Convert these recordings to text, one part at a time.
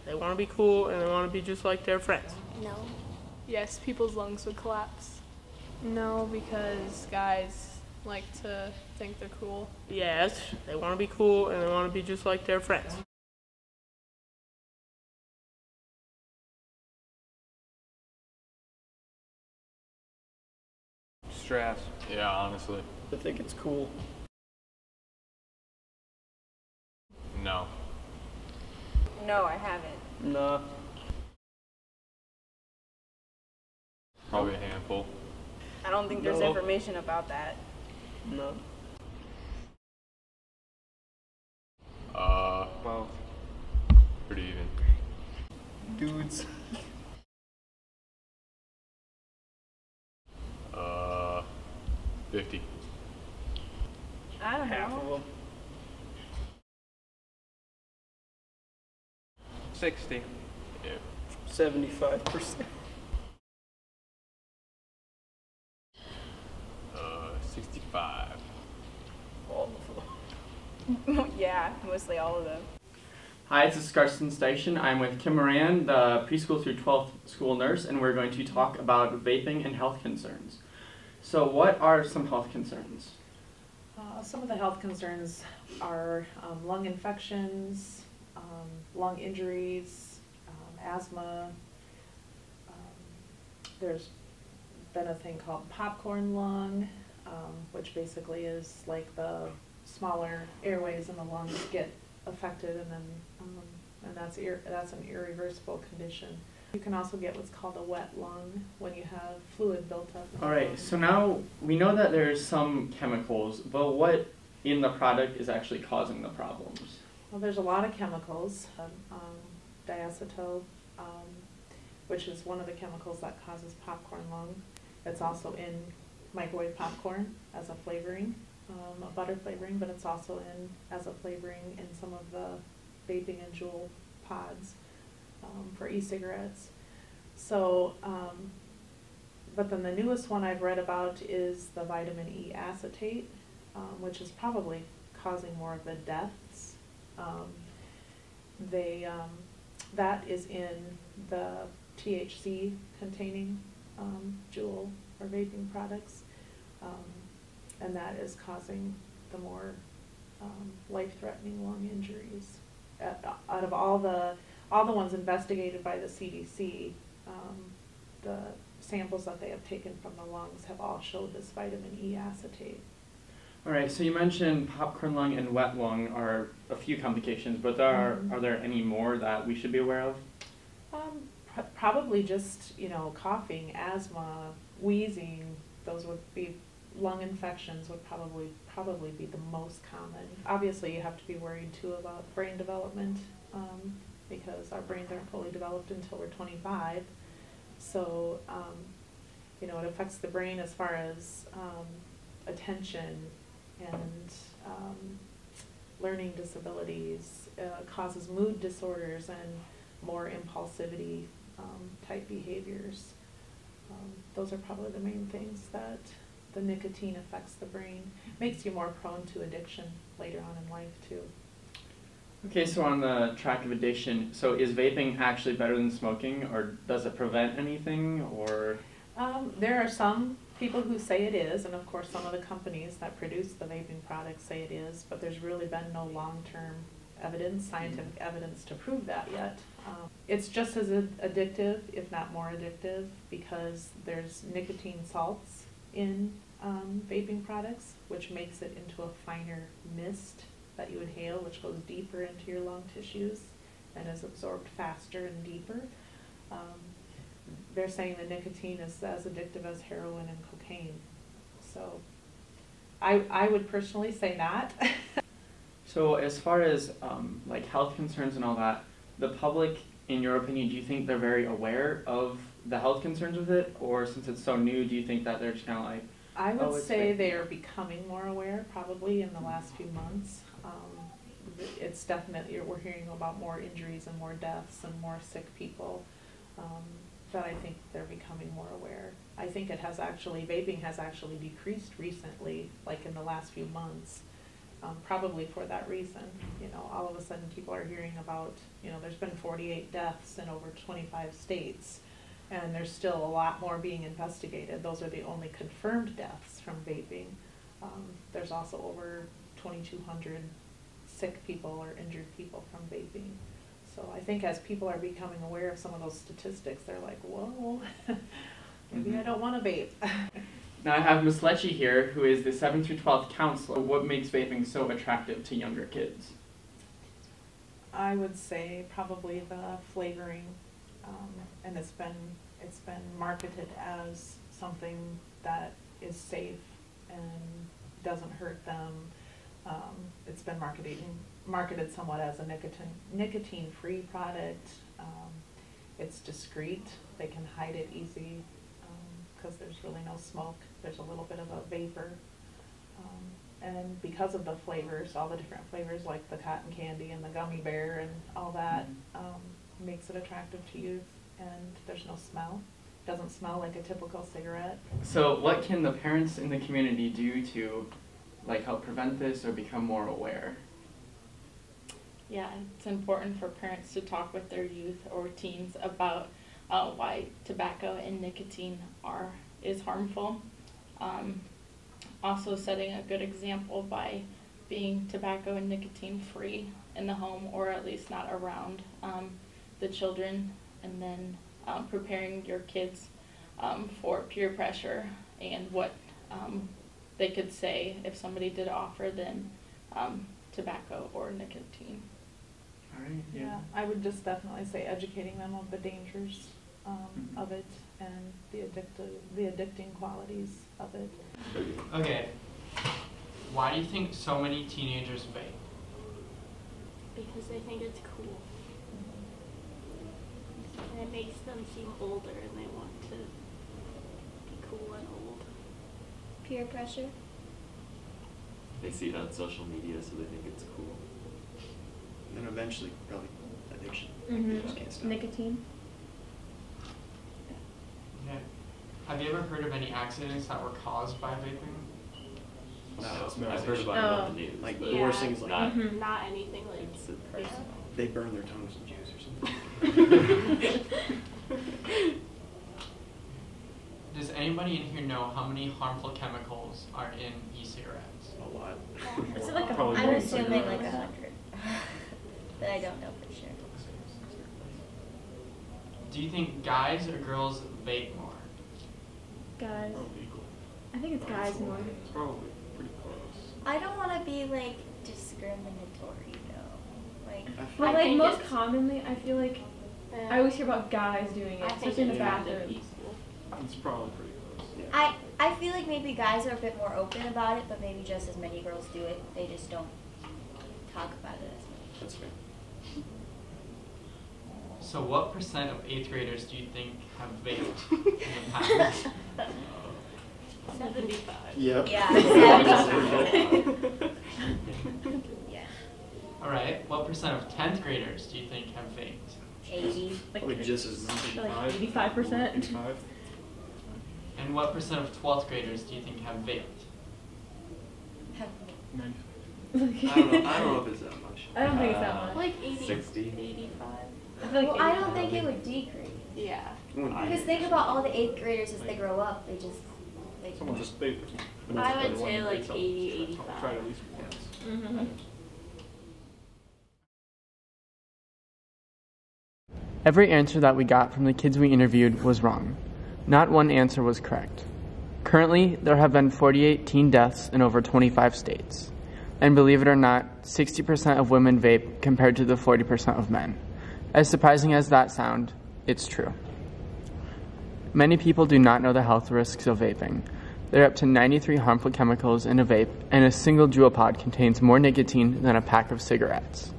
They want to be cool and they want to be just like their friends. No. Yes, people's lungs would collapse. No, because guys like to think they're cool. Yes, they want to be cool and they want to be just like their friends. Stress. Yeah, honestly. I think it's cool. No. No, I haven't. Nah. Probably a handful. I don't think there's No. information about that. No. Well, pretty even. Dudes. 50. I don't Half know. of them. 60. Yeah. 75%. 65. All of them. Yeah, mostly all of them. Hi, this is Carson Station. I'm with Kim Moran, the preschool through 12th school nurse, and we're going to talk about vaping and health concerns. So what are some health concerns? Some of the health concerns are lung infections, lung injuries, asthma. There's been a thing called popcorn lung, which basically is like the smaller airways in the lungs get affected, and then and that's an irreversible condition. You can also get what's called a wet lung when you have fluid built up in the Alright, lung. so now we know that there's some chemicals, but what in the product is actually causing the problems? Well, there's a lot of chemicals. Diacetyl, which is one of the chemicals that causes popcorn lung. It's also in microwave popcorn as a flavoring, a butter flavoring, but it's also in as a flavoring in some of the vaping and Juul pods for e-cigarettes. So, but then the newest one I've read about is the vitamin E acetate, which is probably causing more of the deaths. That is in the THC containing Juul or vaping products, and that is causing the more life-threatening lung injuries. Out of all the ones investigated by the CDC, the samples that they have taken from the lungs have all showed this vitamin E acetate. Alright, so you mentioned popcorn lung and wet lung are a few complications, but are there any more that we should be aware of? Probably just, coughing, asthma, wheezing. Those would be lung infections would probably be the most common. Obviously, you have to be worried too about brain development, because our brains aren't fully developed until we're 25. So, it affects the brain as far as attention and learning disabilities, causes mood disorders and more impulsivity type behaviors. Those are probably the main things that the nicotine affects the brain. Makes you more prone to addiction later on in life too. Okay, so on the track of addiction, so is vaping actually better than smoking, or does it prevent anything, or? There are some people who say it is, and of course some of the companies that produce the vaping products say it is, but there's really been no long-term evidence, scientific evidence to prove that yet. It's just as addictive, if not more addictive, because there's nicotine salts in vaping products, which makes it into a finer mist that you inhale, which goes deeper into your lung tissues and is absorbed faster and deeper. They're saying the nicotine is as addictive as heroin and cocaine. So I would personally say not. So as far as like health concerns and all that, the public, in your opinion, do you think they're very aware of the health concerns with it? Or since it's so new, do you think that they're just kind of like, I would it's say fake? they are becoming more aware probably in the last few months. It's definitely, we're hearing about more injuries and more deaths and more sick people. But I think they're becoming more aware. I think vaping has actually decreased recently, like in the last few months. probably for that reason. You know, all of a sudden people are hearing about, you know, there's been 48 deaths in over 25 states, and there's still a lot more being investigated. Those are the only confirmed deaths from vaping. There's also over 2,200 sick people or injured people from vaping. So I think as people are becoming aware of some of those statistics, they're like, whoa, maybe I don't want to vape. Now I have Ms. Lecce here, who is the 7th through 12th counselor. What makes vaping so attractive to younger kids? I would say probably the flavoring, and it's been marketed as something that is safe and doesn't hurt them. It's been marketed somewhat as a nicotine-free product. It's discreet. They can hide it easy because there's really no smoke. There's a little bit of a vapor. And because of the flavors, all the different flavors like the cotton candy and the gummy bear and all that, makes it attractive to youth. And there's no smell. It doesn't smell like a typical cigarette. So what can the parents in the community do to help prevent this or become more aware? Yeah, it's important for parents to talk with their youth or teens about why tobacco and nicotine is harmful. Also setting a good example by being tobacco and nicotine free in the home, or at least not around the children, and then preparing your kids for peer pressure and what they could say if somebody did offer them tobacco or nicotine. All right. Yeah, I would just definitely say educating them of the dangers of it and the addicting qualities of it. Okay. Why do you think so many teenagers vape? Because they think it's cool. And it makes them seem older and they want to be cool and old. Peer pressure. They see it on social media, so they think it's cool. And then eventually, probably addiction. Mm-hmm. They just can't stop. Nicotine. Yeah. Have you ever heard of any accidents that were caused by vaping? No, it's I've heard about it on the news. Like but the worst thing is like not, Not anything like it's personal. they burn their tongues in juice or something. Does anybody in here know how many harmful chemicals are in e-cigarettes? A lot. Is it like Probably I'm more assuming than like 100. But I don't know for sure. Do you think guys or girls vape more? Guys. Probably equal. I think it's guys more. Probably pretty close. I don't want to be like discriminatory though. Like, But I like think most it's- commonly, I feel like I always hear about guys doing it, I think especially in the it's kind of bathroom. peaceful. It's probably pretty close. Yeah. I feel like maybe guys are a bit more open about it, but maybe just as many girls do it. They just don't talk about it as much. That's fair. So what percent of 8th graders do you think have vaped in the past? 75. Yep. Yeah. Yeah. Alright, what percent of 10th graders do you think have vaped? 80. Probably just as much. Like 85%. 85. And what percent of 12th graders do you think have vaped? Have 95. I don't know if it's that much. I don't think it's that much. Like 80, 60. 85. I feel like well, I 85. don't think it would decrease. Yeah. Because think about all the 8th graders as they grow up. They just like. Someone just vape. I would say like 80, 85. Try it at least once. Mm-hmm. Every answer that we got from the kids we interviewed was wrong. Not one answer was correct. Currently, there have been 48 teen deaths in over 25 states. And believe it or not, 60% of women vape compared to the 40% of men. As surprising as that sounds, it's true. Many people do not know the health risks of vaping. There are up to 93 harmful chemicals in a vape, and a single jewel pod contains more nicotine than a pack of cigarettes.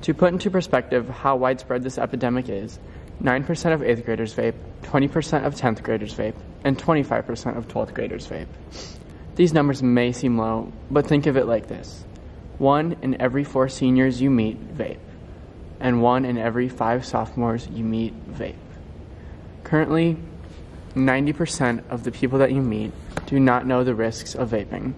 To put into perspective how widespread this epidemic is, 9% of 8th graders vape, 20% of 10th graders vape, and 25% of 12th graders vape. These numbers may seem low, but think of it like this. 1 in every 4 seniors you meet vape, and 1 in every 5 sophomores you meet vape. Currently, 90% of the people that you meet do not know the risks of vaping,